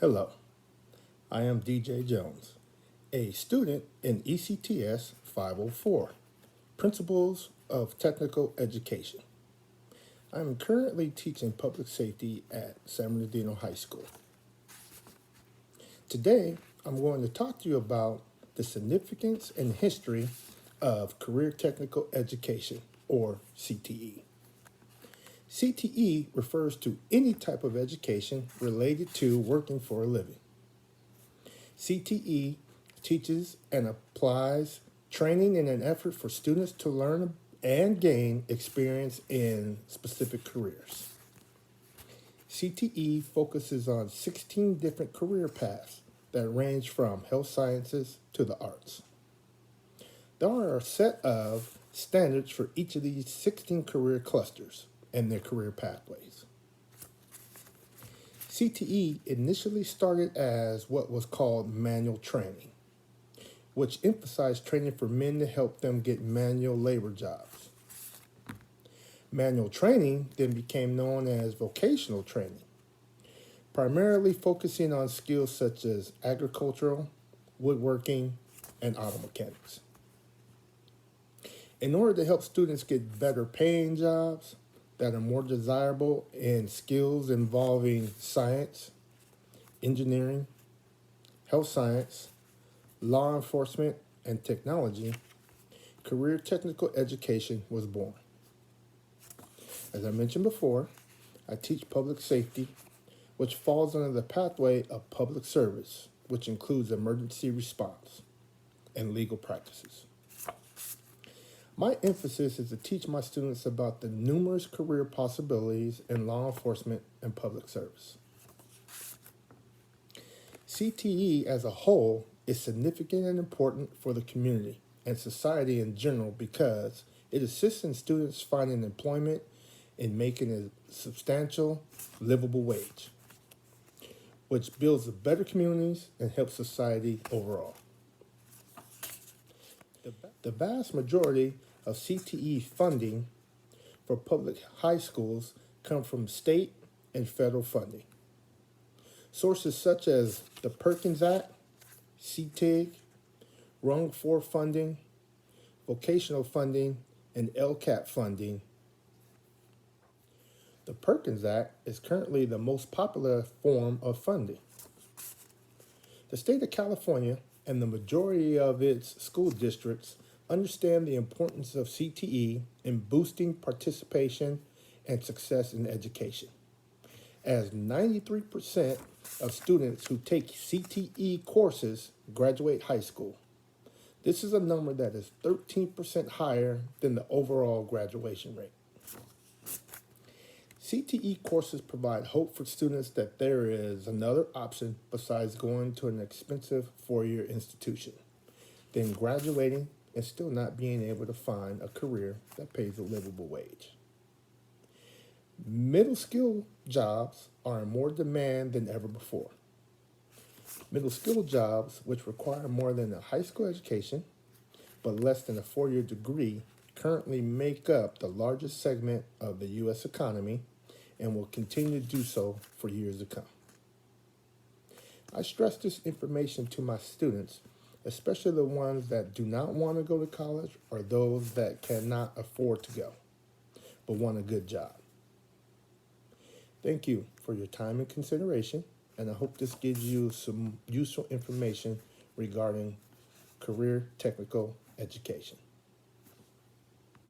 Hello, I am DJ Jones, a student in ECTS 504, Principles of Technical Education. I am currently teaching public safety at San Bernardino High School. Today, I'm going to talk to you about the significance and history of Career Technical Education, or CTE. CTE refers to any type of education related to working for a living. CTE teaches and applies training in an effort for students to learn and gain experience in specific careers. CTE focuses on 16 different career paths that range from health sciences to the arts. There are a set of standards for each of these 16 career clusters and their career pathways. CTE initially started as what was called manual training, which emphasized training for men to help them get manual labor jobs. Manual training then became known as vocational training, primarily focusing on skills such as agricultural, woodworking, and auto mechanics. In order to help students get better paying jobs that are more desirable in skills involving science, engineering, health science, law enforcement, and technology, career technical education was born. As I mentioned before, I teach public safety, which falls under the pathway of public service, which includes emergency response and legal practices. My emphasis is to teach my students about the numerous career possibilities in law enforcement and public service. CTE as a whole is significant and important for the community and society in general because it assists in students finding employment and making a substantial, livable wage, which builds better communities and helps society overall. The vast majority of CTE funding for public high schools come from state and federal funding. Sources such as the Perkins Act, CTIG, Rung 4 funding, vocational funding, and LCAP funding. The Perkins Act is currently the most popular form of funding. The state of California and the majority of its school districts understand the importance of CTE in boosting participation and success in education, as 93% of students who take CTE courses graduate high school. This is a number that is 13% higher than the overall graduation rate. CTE courses provide hope for students that there is another option besides going to an expensive four-year institution than graduating and still not being able to find a career that pays a livable wage. Middle skill jobs are in more demand than ever before. Middle skill jobs, which require more than a high school education but less than a four-year degree, currently make up the largest segment of the U.S. economy and will continue to do so for years to come. I stress this information to my students, especially the ones that do not want to go to college or those that cannot afford to go, but want a good job. Thank you for your time and consideration, and I hope this gives you some useful information regarding career technical education.